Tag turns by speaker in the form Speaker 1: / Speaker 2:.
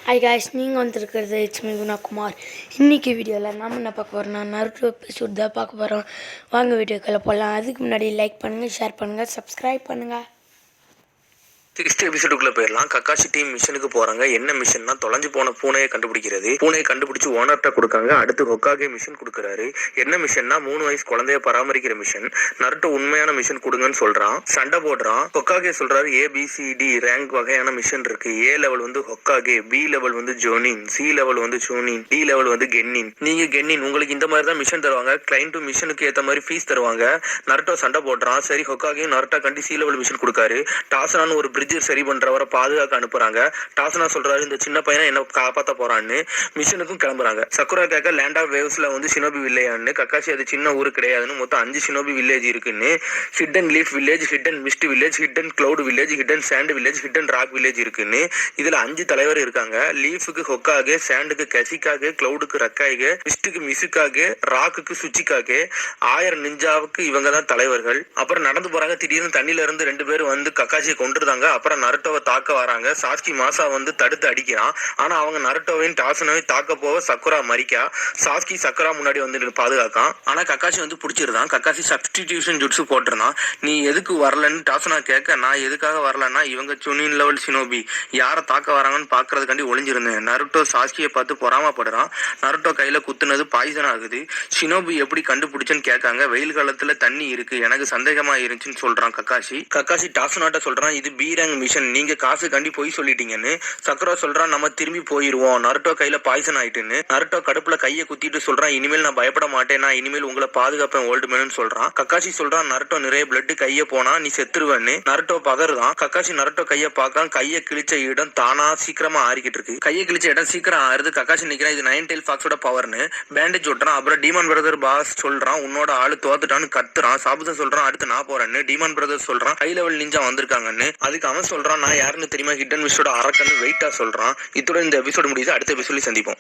Speaker 1: Hi guys, நீங்கள் வந்துருக்கிறது it's me குணாகுமார். இன்றைக்கி வீடியோவில் நாம் என்ன பார்க்க போகிறோம்னா நருட்டோ எபிசோட் தான் பார்க்க போகிறோம். வாங்க வீடியோக்களை போகலாம். அதுக்கு முன்னாடி லைக் பண்ணுங்கள், ஷேர் பண்ணுங்கள், சப்ஸ்கிரைப் பண்ணுங்கள்.
Speaker 2: நெக்ஸ்ட் எபிசோடுக்குள்ள போயிடலாம். கக்காஷி டீம் மிஷனுக்கு போறாங்க. என்ன மிஷன்னா தொலைஞ்சு போன பூனையை கண்டுபிடிக்கிறது. பூனையை கண்டுபிடிச்சு ஓனர்ட்ட கொடுக்காங்க. அடுத்து ஹொக்காகே மிஷன் கொடுக்குறாரு. என்ன மிஷன்னா 3 வயசு குழந்தைய பராமரிக்கிற மிஷன். நருட்டோ உண்மையான மிஷன் கொடுங்கன்னு சொல்றான். சண்டை போடுறான். ஹொக்காகே சொல்றாரு ABCD ரேங்க் வகையான மிஷன் இருக்கு. A லெவல் வந்து ஹொக்காகே, B லெவல் வந்து ஜோனின், C லெவல் வந்து சூனின், D லெவல் வந்து கென்னின். நீங்க கென்னின், உங்களுக்கு இந்த மாதிரி தான் மிஷன் தருவாங்க. கிளைண்ட் மிஷனுக்கு ஏத்த மாதிரி ஃபீஸ் தருவாங்க. நருட்டோ சண்டை போடுறான். சரி, ஹொக்காகே நருட்டோ கண்டி C லெவல் மிஷன் கொடுக்காரு. டாசனான்னு ஒரு சரி பண்றவரை பாதுகாக்க அனுப்புறாங்க. டாசனா சொல்றாரு இந்த சின்ன பையனை என்ன காப்பாத்த போறான்னு. மிஷனுக்கும் கிளம்புறாங்க. சக்குரா கேக்க லேண்ட் ஆஃப் வேவ்ஸ்ல வந்து ஷினோபி வில்லேஜ்னு. கக்காஷி அது சின்ன ஊரு கிடையாதுன்னு, மொத்தம் 5 ஷினோபி வில்லேஜ் இருக்குன்னு. Hidden leaf village, hidden mist village, hidden cloud village, hidden sand village, hidden rock village இருக்குன்னு. இதுல 5 தலைவர் இருக்காங்க. லீஃபுக்கு ஹொக்காகே, சாண்டுக்கு கசிக்காகே, கிளவுடுக்கு ரக்காய்கே, மிஸ்டுக்கு மிசுக்காகே, ராக்குக்கு சுச்சிக்காகே, 1000 நிஞ்சாவுக்கு இவங்க தான் தலைவர்கள். அப்புறம் நடந்து போறாங்க. திடீர்னு தண்ணில இருந்து 2 பேர் வந்து கக்காஷியை கொண்டுருந்தாங்க. அப்புறம் நருட்டோவை தாக்க வராங்க. சாஸ்கி மாசா வந்து தடுத்து அடிக்கிறான். ஆனா அவங்க நருட்டோவையும் டாசனோவையும் தாக்க போக சக்குரா மறிக்கா. சாஸ்கி சக்குரா முன்னாடி வந்து பாதுகாக்கான். ஆனா கக்காஷி வந்து பிடிச்சிருந்தான். கக்காஷி சப்ஸ்டிடியூஷன் ஜுட்ஸு போட்டிருந்தான். நீ எதுக்கு வரலன்னு டாசனா கேட்க, நான் எதுக்காக வரலன்னா இவங்க சுனின் லெவல் ஷினோபி யாரை தாக்க வராங்கன்னு பாக்குறதுக்காண்டி ஒளிஞ்சிருந்தேன். நருட்டோ சாஸ்கியை பார்த்து பொறாமப்படுறான். நருட்டோ கையில குத்துனது பாய்சன் ஆகுது. ஷினோபி எப்படி கண்டுபிடிச்சுன்னு கேட்காங்க. வெயில் காலத்துல தண்ணி இருக்கு, எனக்கு சந்தேகமா இருந்துச்சுன்னு சொல்றான் கக்காஷி. கக்காஷி டாசனாட்ட சொல்றான் இது B ரேங்க் மிஷன், நீங்க காசு கண்டி போய் சொல்லிட்டீங்கன்னு. சக்குரா சொல்றான் நம்ம திரும்பி போயிருவோம், நருட்டோ கையில பாய்சன் ஆயிட்டுன்னு. நருட்டோ கடுப்புல கையை குத்திட்டு சொல்றான் இனிமேல் நான் பயப்பட மாட்டேன், நான் இனிமேல் உங்களை பாதுகாப்பேன் ஓல்டு மேனு சொல்றான். கக்காஷி சொல்றான் நருட்டோ நிறைய பிளட் கைய போனா நீ செத்துருவேன்னு. நருட்டோ பதறுதான். கக்காஷி நருட்டோ கைய பார்க்க, கையை கிழிச்ச இடம் தானா சீக்கிரமா ஆறிக்கிட்டு இருக்கு. கையை கிழிச்ச இடம் சீக்கிரம் ஆறுது. கக்காஷி நிக்கிறான், இது 9 டெயில் ஃபாக்ஸோட பவர்னு. பேண்டேஜ் ஓட்டுறான். அப்புறம் டீமன் பிரதர் பாஸ் சொல்றான் உன்னோட ஆளு தோத்துட்டான்னு கத்துறான். சாபுசா சொல்றான் அடுத்து நான் போறேன்னு. டீமன் பிரதர் சொல்றான் ஹை லெவல் நிஞ்சா வந்திருக்காங்கன்னு. அதுக்கு அவன் சொல்றான் நான் யாருன்னு தெரியுமா, ஹிடன் மிஸ்டோட அரக்கன்னு வெயிட்டா சொல்றான். இத்துடன் இந்த எபிசோடு முடியுது. அடுத்த எபிசோட்ல சந்திப்போம்.